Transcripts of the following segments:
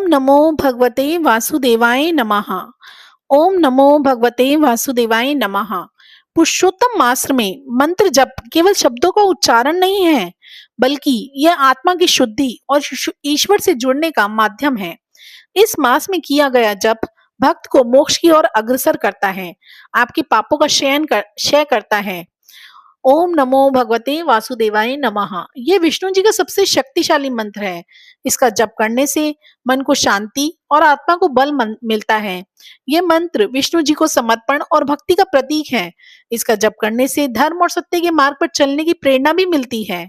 नमो भगवते वासुदेवाय नमः। ओम नमो भगवते वासुदेवाय नमः। पुरुषोत्तम मास में मंत्र जप केवल शब्दों का उच्चारण नहीं है, बल्कि यह आत्मा की शुद्धि और ईश्वर से जुड़ने का माध्यम है। इस मास में किया गया जप भक्त को मोक्ष की ओर अग्रसर करता है, आपके पापों का क्षय करता है। ओम नमो भगवते वासुदेवाय नमः। ये विष्णु जी का सबसे शक्तिशाली मंत्र है। इसका जप करने से मन को शांति और आत्मा को बल मिलता है। ये मंत्र विष्णु जी को समर्पण और भक्ति का प्रतीक है। इसका जप करने से धर्म और सत्य के मार्ग पर चलने की प्रेरणा भी मिलती है।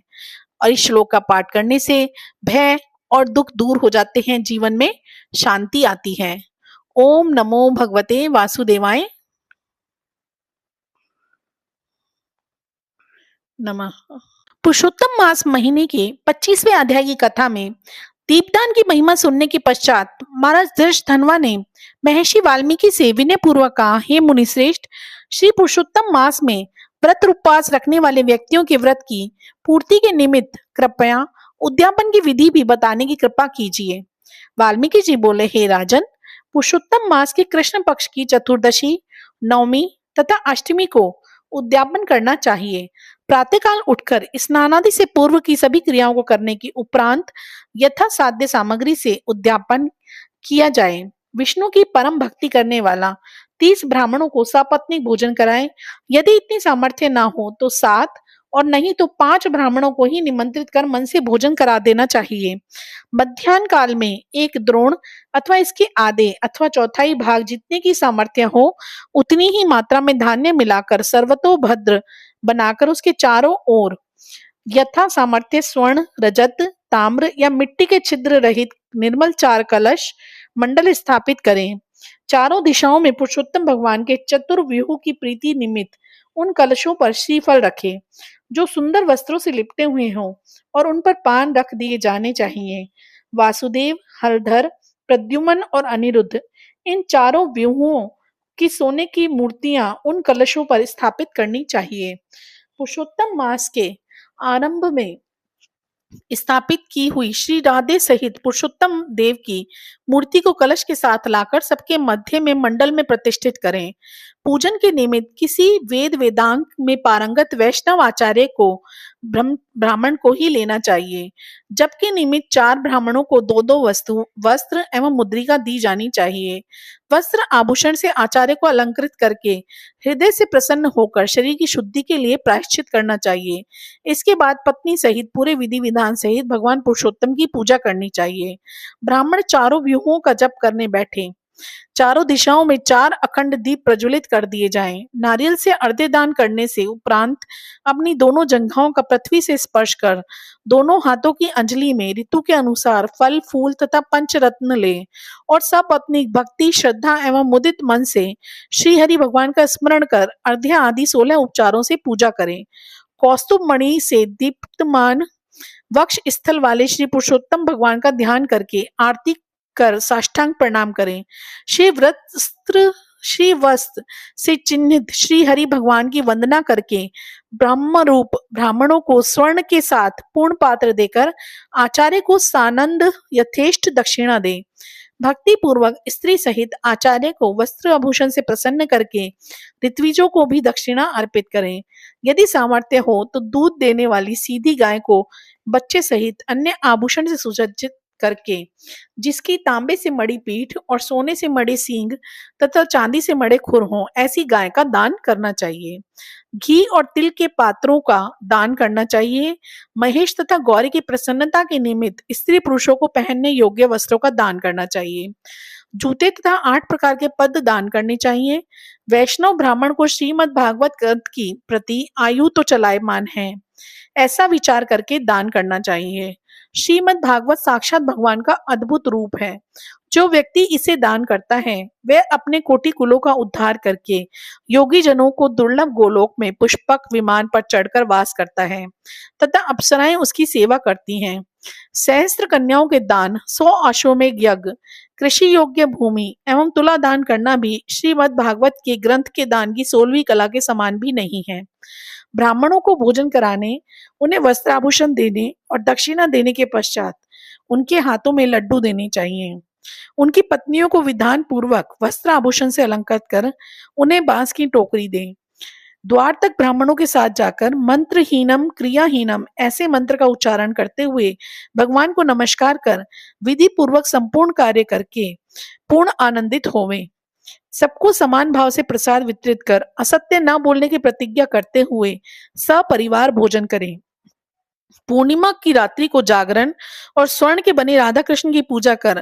और इस श्लोक का पाठ करने से भय और दुख दूर हो जाते हैं, जीवन में शांति आती है। ओम नमो भगवते वासुदेवाय नमः। पुरुषोत्तम मास महीने के 25वें अध्याय की कथा में दीपदान की महिमा सुनने के पश्चात महाराज दश धनवा ने महर्षि वाल्मीकि से विनय पूर्वक कहा, हे मुनिश्रेष्ठ, श्री पुरुषोत्तम मास में व्रत उपवास रखने वाले व्यक्तियों के व्रत की पूर्ति के निमित्त कृपया उद्यापन की विधि भी बताने की कृपा कीजिए। वाल्मीकि जी बोले, हे राजन, पुरुषोत्तम मास के कृष्ण पक्ष की चतुर्दशी, नवमी तथा अष्टमी को उद्यापन करना चाहिए। प्रातःकाल उठकर स्नानादि से पूर्व की सभी क्रियाओं को करने की उपरांत यथा साध्य सामग्री से उद्यापन किया जाए। विष्णु की परम भक्ति करने वाला 30 ब्राह्मणों को सपत्नीक भोजन कराए। यदि इतनी सामर्थ्य ना हो तो 7 और नहीं तो 5 ब्राह्मणों को ही निमंत्रित कर मन से भोजन करा देना चाहिए। मध्याह्न काल में एक द्रोण अथवा इसके आधे अथवा चौथाई भाग जितने की सामर्थ्य हो उतनी ही मात्रा में धान्य मिलाकर सर्वतोभद्र बनाकर उसके चारों ओर यथा सामर्थ्य स्वर्ण, रजत, ताम्र या मिट्टी के छिद्र रहित निर्मल 4 कलश मंडल स्थापित करें। चारों दिशाओं में पुरुषोत्तम भगवान के चतुर्व्यूह की प्रीति निमित्त उन कलशों पर श्रीफल रखे, जो सुंदर वस्त्रों से लिपटे हुए हों, और उन पर पान रख दिए जाने चाहिए। वासुदेव, हरधर, प्रद्युम्न और अनिरुद्ध, इन चारों व्यूहों की सोने की मूर्तियां उन कलशों पर स्थापित करनी चाहिए। पुरुषोत्तम मास के आरंभ में स्थापित की हुई श्री राधे सहित पुरुषोत्तम देव की मूर्ति को कलश के साथ लाकर सबके मध्य में मंडल में प्रतिष्ठित करें। पूजन के निमित्त किसी वेद वेदांग में पारंगत वैष्णव आचार्य को ब्राह्मण को ही लेना चाहिए। जबकि निमित्त 4 ब्राह्मणों को 2-2 वस्त्र एवं मुद्रिका दी जानी चाहिए। वस्त्र आभूषण से आचार्य को अलंकृत करके हृदय से प्रसन्न होकर शरीर की शुद्धि के लिए प्रायश्चित करना चाहिए। इसके बाद पत्नी सहित पूरे विधि विधान सहित भगवान पुरुषोत्तम की पूजा करनी चाहिए। ब्राह्मण चारों व्यूहों का जप करने बैठे। चारों दिशाओं में 4 अखंड दीप प्रज्वलित कर दिए जाएं। नारियल से अर्घ्य दान करने से उपरांत अपनी दोनों जंघाओं का पृथ्वी से स्पर्श कर दोनों हाथों की अंजलि में ऋतु के अनुसार फल, फूल तथा पंचरत्न लें और सपत्नी भक्ति, श्रद्धा एवं मुदित मन से श्री हरि भगवान का स्मरण कर अर्घ्य आदि 16 उपचारों से पूजा करें। कौस्तुभ मणि से दीप्तमान वक्ष स्थल वाले श्री पुरुषोत्तम भगवान का ध्यान करके आरती कर साष्टांग प्रणाम करें। श्री वस्त्र से चिन्हित श्री हरि भगवान की वंदना करके ब्रह्म रूप ब्राह्मणों को स्वर्ण के साथ पूर्ण पात्र देकर आचार्य को सानंद यथेष्ट दक्षिणा दें। भक्ति पूर्वक स्त्री सहित आचार्य को वस्त्र आभूषण से प्रसन्न करके ऋत्विजों को भी दक्षिणा अर्पित करें। यदि सामर्थ्य हो तो दूध देने वाली सीधी गाय को बच्चे सहित अन्य आभूषण से सुसज्जित करके, जिसकी तांबे से मड़ी पीठ और सोने से मड़े सींग तथा चांदी से मड़े खुर हों, ऐसी गाय का दान करना चाहिए। घी और तिल के पात्रों का दान करना चाहिए। महेश तथा गौरी की प्रसन्नता के निमित्त स्त्री पुरुषों को पहनने योग्य वस्त्रों का दान करना चाहिए। जूते तथा 8 प्रकार के पद दान करने चाहिए। वैष्णव ब्राह्मण को श्रीमद् भागवत ग्रंथ की प्रति आयु तो चलायमान है, ऐसा विचार करके दान करना चाहिए। श्रीमद् भागवत साक्षात भगवान का अद्भुत रूप है। जो व्यक्ति इसे दान करता है वह अपने कोटि कुलों का उद्धार करके योगी जनों को दुर्लभ गोलोक में पुष्पक विमान पर चढ़कर वास करता है तथा अप्सराएं उसकी सेवा करती हैं। सहस्त्र कन्याओं के दान, 100 अश्वमेघ यज्ञ, कृषि योग्य भूमि एवं तुला दान करना भी श्रीमद् भागवत के ग्रंथ के दान की 16वीं कला के समान भी नहीं है। ब्राह्मणों को भोजन कराने, उन्हें वस्त्राभूषण देने और दक्षिणा देने के पश्चात उनके हाथों में लड्डू देने चाहिए। उनकी पत्नियों को विधान पूर्वक वस्त्र आभूषण से अलंकृत कर उन्हें बांस की टोकरी दें। द्वार तक ब्राह्मणों के साथ जाकर मंत्रहीनम क्रियाहीनम ऐसे मंत्र का उच्चारण करते हुए भगवान को नमस्कार कर विधि पूर्वक संपूर्ण कार्य करके पूर्ण आनंदित होवें। सबको समान भाव से प्रसाद वितरित कर असत्य न बोलने की प्रतिज्ञा करते हुए सपरिवार भोजन करें। पूर्णिमा की रात्रि को जागरण और स्वर्ण के बने राधा कृष्ण की पूजा कर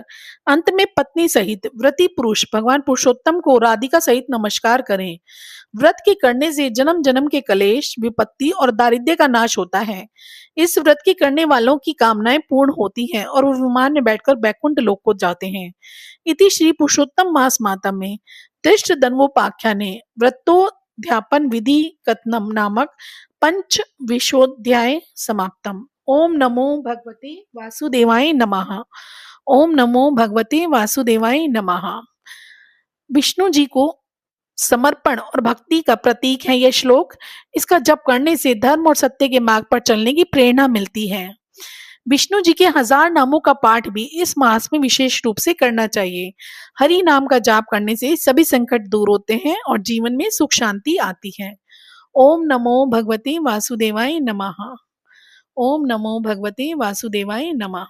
अंत में पत्नी सहित व्रती पुरुष भगवान पुरुषोत्तम को राधिका सहित नमस्कार करें। व्रत के करने से जन्म जन्म के कलेश, विपत्ति और दारिद्र्य का नाश होता है। इस व्रत के करने वालों की कामनाएं पूर्ण होती हैं और वो विमान में बैठकर बैकुंठ लोक को जाते हैं। इति श्री पुरुषोत्तम मास माता में दृष्ट दन्वोपाख्याने व्रतोध्यापन विधि कथनम नामक पंच विशोध्याय समाप्तम। ओम नमो भगवते वासुदेवाय नमः। ओम नमो भगवते वासुदेवाय नमः। विष्णु जी को समर्पण और भक्ति का प्रतीक है यह श्लोक। इसका जप करने से धर्म और सत्य के मार्ग पर चलने की प्रेरणा मिलती है। विष्णु जी के 1000 नामों का पाठ भी इस मास में विशेष रूप से करना चाहिए। हरि नाम का जाप करने से सभी संकट दूर होते हैं और जीवन में सुख शांति आती है। ओम नमो भगवते वासुदेवाय नमः। ओम नमो भगवते वासुदेवाय नमः।